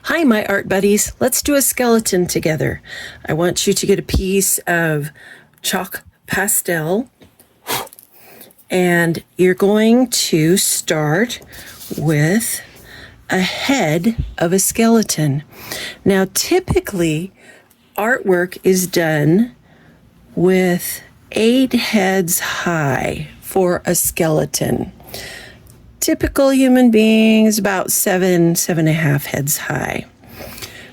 Hi, my art buddies. Let's do a skeleton together. I want you to get a piece of chalk pastel, and you're going to start with a head of a skeleton. Now, typically, artwork is done with 8 heads high for a skeleton. Typical human being is about 7.5 heads high.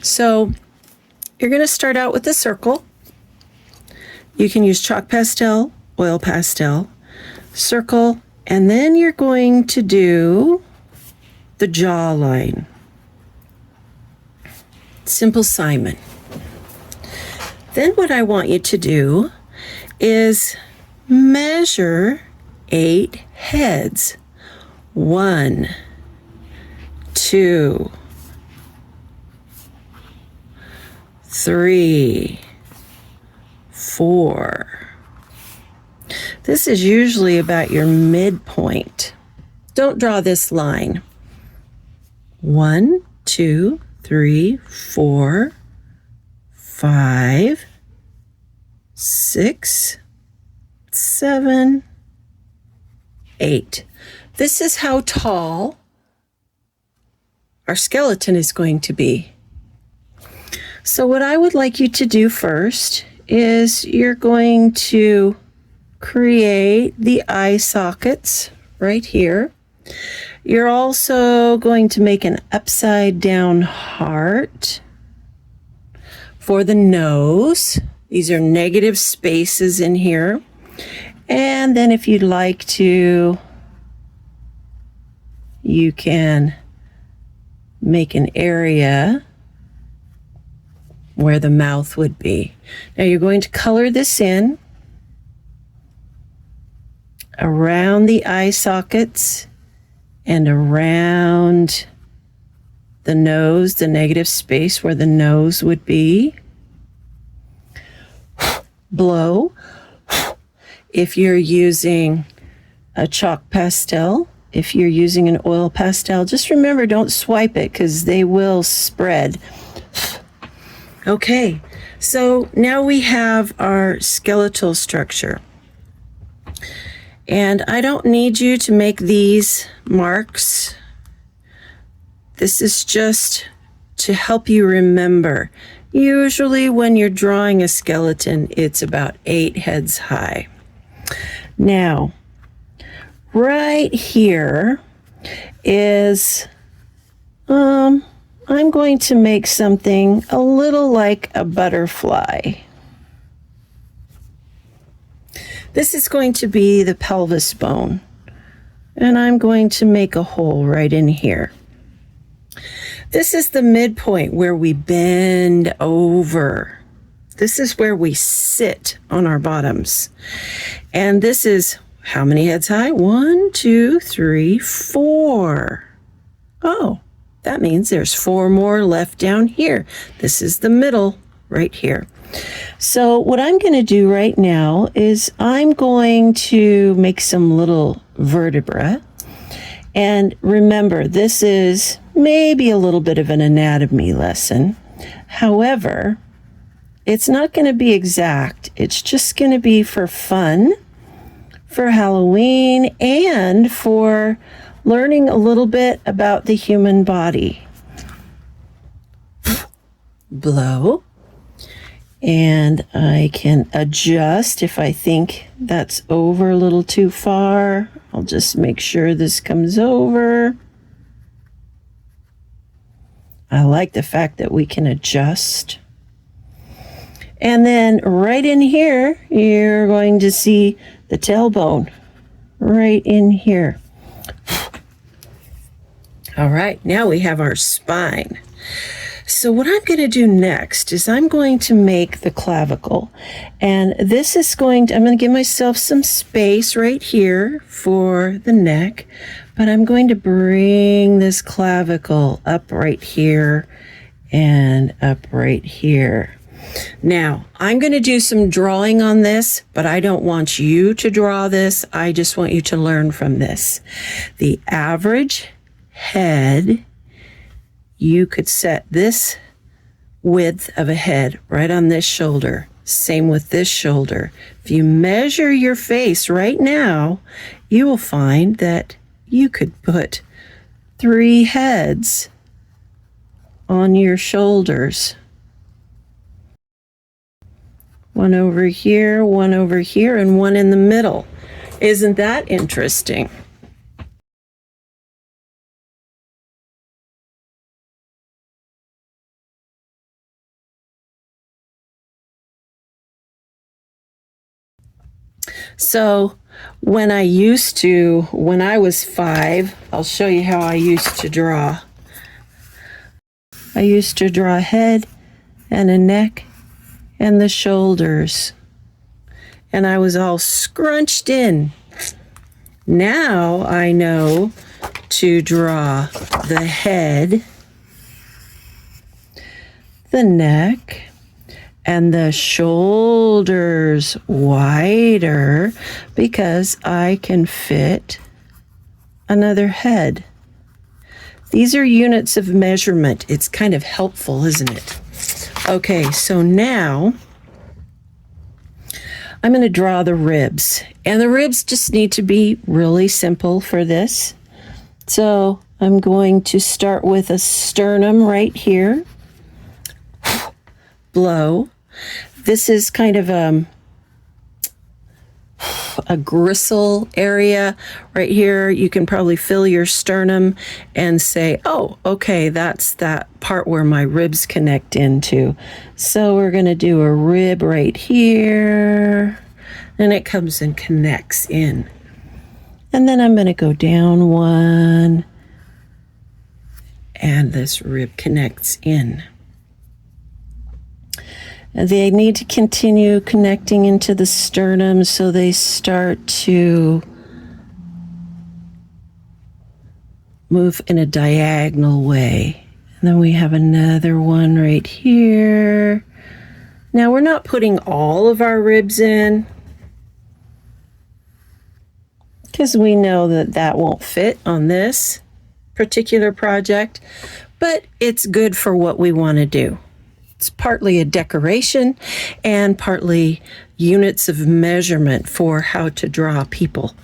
So you're going to start out with a circle. You can use chalk pastel, oil pastel, circle, and then you're going to do the jawline. Simple Simon. Then what I want you to do is measure 8 heads. 1, 2, 3, 4. This is usually about your midpoint. Don't draw this line. 1, 2, 3, 4, 5, 6, 7, 8. This is how tall our skeleton is going to be. So what I would like you to do first is you're going to create the eye sockets right here. You're also going to make an upside down heart for the nose. These are negative spaces in here. And then if you'd like to, you can make an area where the mouth would be. Now you're going to color this in around the eye sockets and around the nose, the negative space where the nose would be. Blow. If you're using a chalk pastel, if you're using an oil pastel, just remember, don't swipe it because they will spread. Okay, so now we have our skeletal structure. And I don't need you to make these marks. This is just to help you remember. Usually when you're drawing a skeleton, it's about 8 heads high. Now, right here is, I'm going to make something a little like a butterfly. This is going to be the pelvis bone, and I'm going to make a hole right in here. This is the midpoint where we bend over. This is where we sit on our bottoms. And this is how many heads high? 1, 2, 3, 4. Oh, that means there's 4 more left down here. This is the middle right here. So what I'm going to do right now is I'm going to make some little vertebra. And remember, this is maybe a little bit of an anatomy lesson. However, it's not going to be exact. It's just going to be for fun, for Halloween, and for learning a little bit about the human body. Blow. And I can adjust if I think that's over a little too far. I'll just make sure this comes over. I like the fact that we can adjust. And then right in here, you're going to see the tailbone right in here. All right, now we have our spine. So what I'm going to do next is I'm going to make the clavicle. And this is I'm going to give myself some space right here for the neck, but I'm going to bring this clavicle up right here and up right here. Now, I'm going to do some drawing on this, but I don't want you to draw this. I just want you to learn from this. The average head you could set this width of a head right on this shoulder. Same with this shoulder. If you measure your face right now, you will find that you could put 3 heads on your shoulders. One over here, and one in the middle. Isn't that interesting? So when I was 5, I'll show you how I used to draw. I used to draw a head and a neck and the shoulders. And I was all scrunched in. Now I know to draw the head, the neck, and the shoulders wider because I can fit another head. These are units of measurement. It's kind of helpful, isn't it? Okay, so now I'm going to draw the ribs. And the ribs just need to be really simple for this. So I'm going to start with a sternum right here. Blow. This is kind of a gristle area right here. You can probably feel your sternum and say, oh, okay, that's that part where my ribs connect into. So we're going to do a rib right here, and it comes and connects in. And then I'm going to go down one, and this rib connects in. They need to continue connecting into the sternum so they start to move in a diagonal way. And then we have another one right here. Now we're not putting all of our ribs in because we know that that won't fit on this particular project, but it's good for what we want to do. It's partly a decoration and partly units of measurement for how to draw people.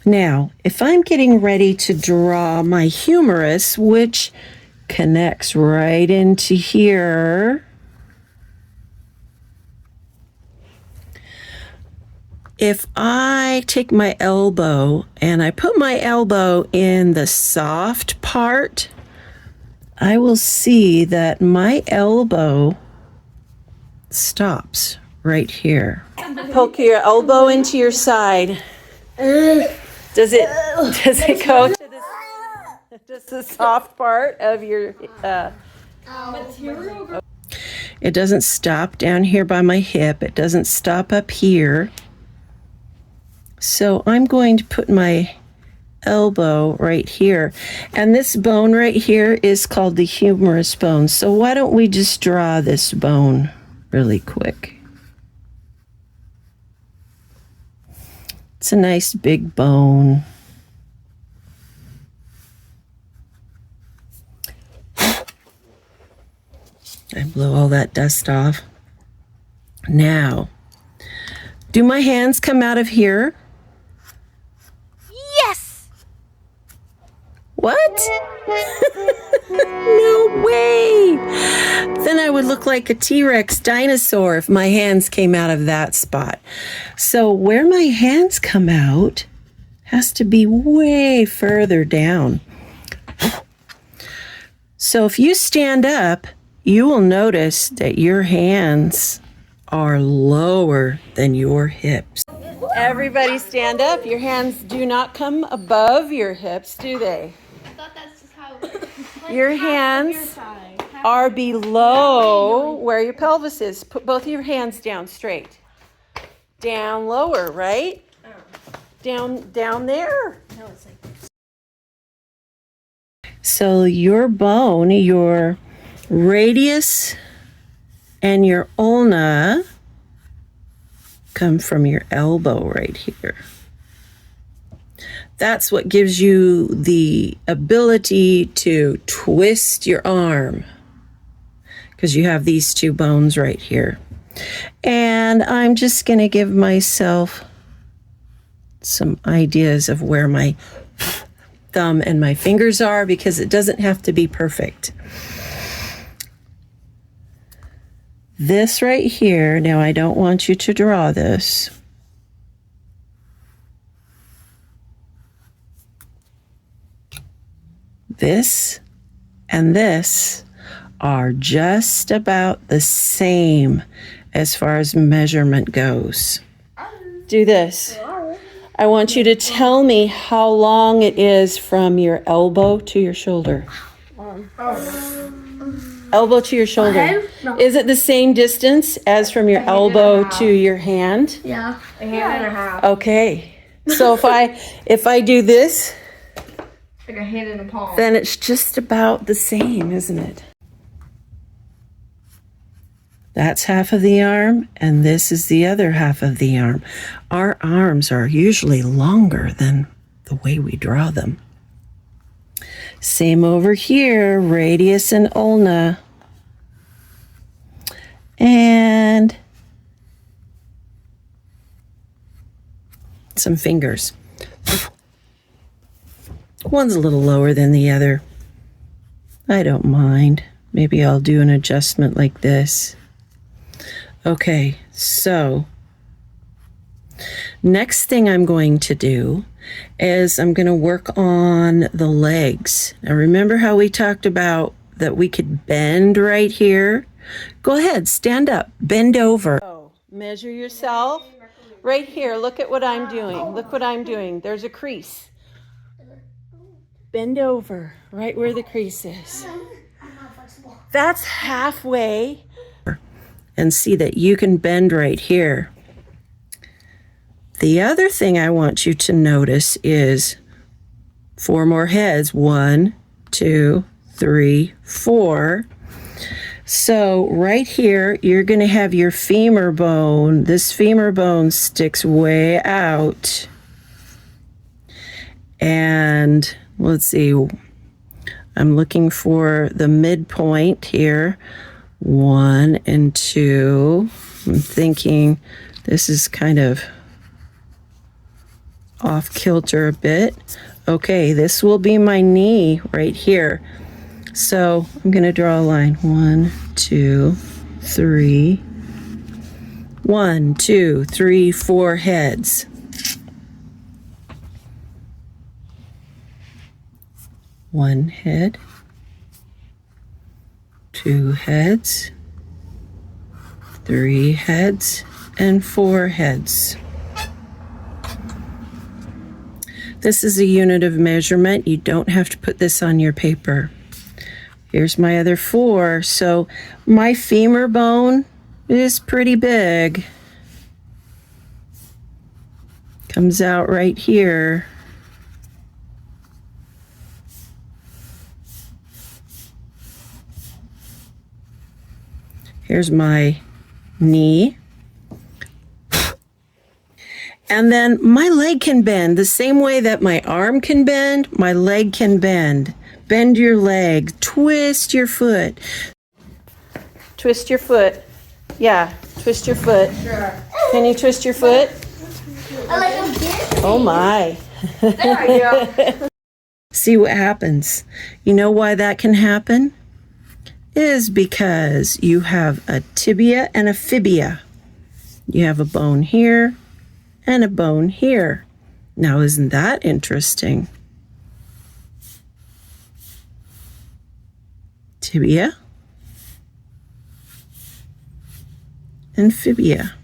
Now, if I'm getting ready to draw my humerus, which connects right into here, if I take my elbow and I put my elbow in the soft part, I will see that my elbow stops right here. Poke your elbow into your side. Does it go to just the soft part of your material? It doesn't stop down here by my hip. It doesn't stop up here. So I'm going to put my elbow right here, and this bone right here is called the humerus bone. So why don't we just draw this bone really quick? It's a nice big bone. I blow all that dust off. Now, do my hands come out of here? What? No way! Then I would look like a T-Rex dinosaur if my hands came out of that spot. So where my hands come out has to be way further down. So if you stand up, you will notice that your hands are lower than your hips. Everybody stand up. Your hands do not come above your hips, do they? Your hands are below where your pelvis is. Put both of your hands down straight. Down lower, right? Down there. No, it's like this. So your bone, your radius and your ulna come from your elbow right here. That's what gives you the ability to twist your arm, because you have these two bones right here. And I'm just going to give myself some ideas of where my thumb and my fingers are, because it doesn't have to be perfect. This right here, now I don't want you to draw this. This and this are just about the same as far as measurement goes. Do this. I want you to tell me how long it is from your elbow to your shoulder. Elbow to your shoulder. No. Is it the same distance as from your elbow to your hand? Yeah. A hand and a half. Okay. So if I do this, Like a hand in a palm. then it's just about the same, isn't it? That's half of the arm, and this is the other half of the arm. Our arms are usually longer than the way we draw them. Same over here, radius and ulna. And some fingers. One's a little lower than the other. I don't mind. Maybe I'll do an adjustment like this. Okay, so next thing I'm going to do is I'm going to work on the legs. Now remember how we talked about that we could bend right here? Go ahead, stand up, bend over. So, measure yourself. Right here, look at what I'm doing. Look what I'm doing. There's a crease. Bend over, right where the crease is. That's halfway. And see that you can bend right here. The other thing I want you to notice is 4 more heads. 1, 2, 3, 4. So right here, you're going to have your femur bone. This femur bone sticks way out. And let's see, I'm looking for the midpoint here. 1 and 2. I'm thinking this is kind of off kilter a bit. Okay, this will be my knee right here. So I'm going to draw a line. 1, 2, 3. 1, 2, 3, 4 heads. One head. 2 heads, 3 heads, and 4 heads. This is a unit of measurement. You don't have to put this on your paper. Here's my other 4. So my femur bone is pretty big. Comes out right here. Here's my knee. And then my leg can bend the same way that my arm can bend, my leg can bend. Bend your leg, twist your foot. Twist your foot. Yeah, twist your foot. Sure. Can you twist your foot? I like them dancing. Oh my. There I go. See what happens. You know why that can happen? Is because you have a tibia and a fibia. You have a bone here and a bone here. Now, isn't that interesting? Tibia and fibia.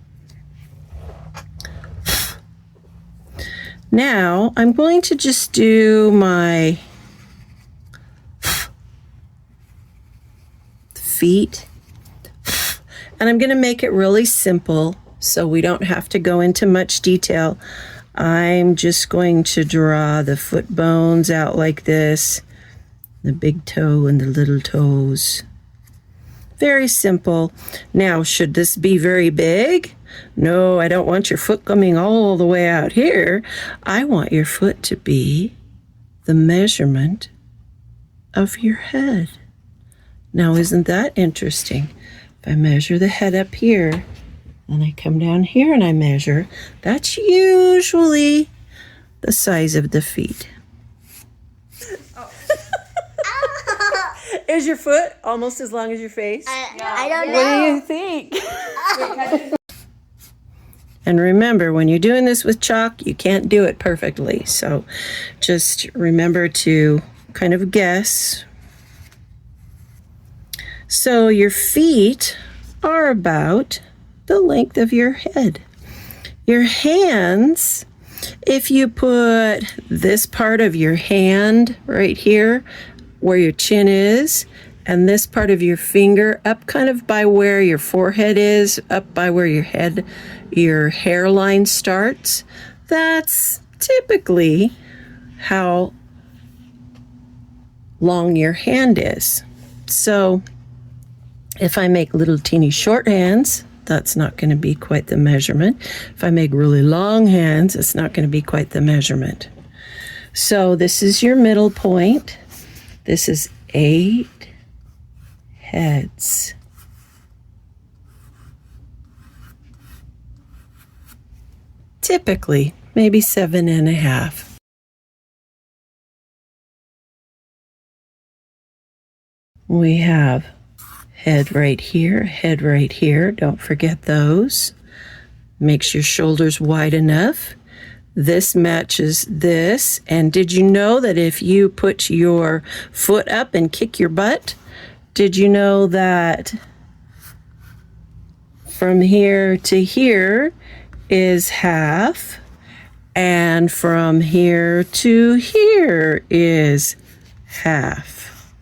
Now, I'm going to just do my feet, and I'm going to make it really simple so we don't have to go into much detail. I'm just going to draw the foot bones out like this, the big toe and the little toes. Very simple. Now, should this be very big? No, I don't want your foot coming all the way out here. I want your foot to be the measurement of your head. Now, isn't that interesting? If I measure the head up here, and I come down here and I measure, that's usually the size of the feet. Is your foot almost as long as your face? I don't What do know. you think? And remember, when you're doing this with chalk, you can't do it perfectly. So just remember to kind of guess. So your feet are about the length of your head. Your hands, if you put this part of your hand right here where your chin is, and this part of your finger up kind of by where your forehead is, up by where your hairline starts, that's typically how long your hand is. So if I make little teeny short hands, that's not going to be quite the measurement. If I make really long hands, it's not going to be quite the measurement. So this is your middle point. This is 8 heads. Typically, maybe 7.5. We have head right here, head right here. Don't forget those. Makes your shoulders wide enough. This matches this. And did you know that if you put your foot up and kick your butt, did you know that from here to here is half, and from here to here is half?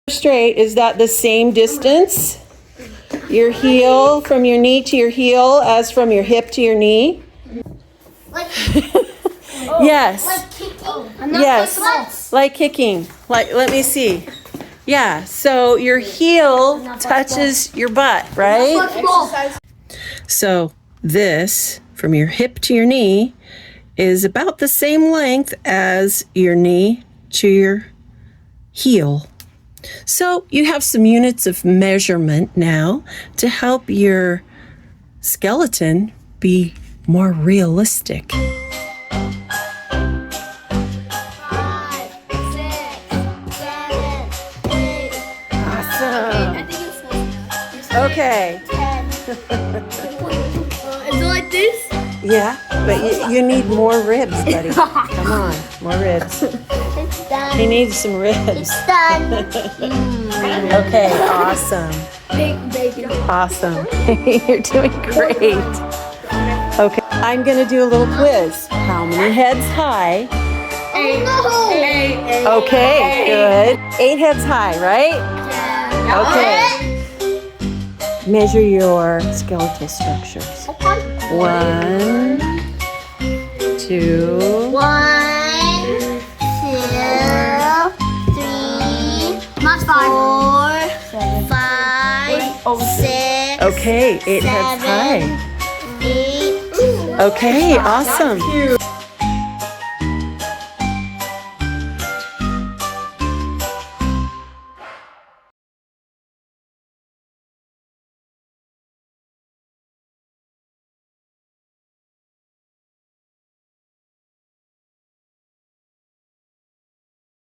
Straight, is that the same distance? Your heel from your knee to your heel as from your hip to your knee? Like, Yes. like kicking. Yes. Like kicking. Like, let me see. Yeah, so your heel touches your butt, right? So this, from your hip to your knee, is about the same length as your knee to your heel. So you have some units of measurement now to help your skeleton be more realistic. 5, 6, 7, 8, Awesome. I think it's close enough. Okay. 10. Is it like this? Yeah, but you need more ribs, buddy. Come on, more ribs. It's done. He needs some ribs. It's done. Okay, awesome. Big bacon. Awesome. You're doing great. Okay, I'm going to do a little quiz. How many heads high? Oh, Okay, good. 8 heads high, right? Okay. Measure your skeletal structures. 1, 2, 1, 2, 3, 4, 5, 6, okay, 8 heads high. 8. Okay, awesome.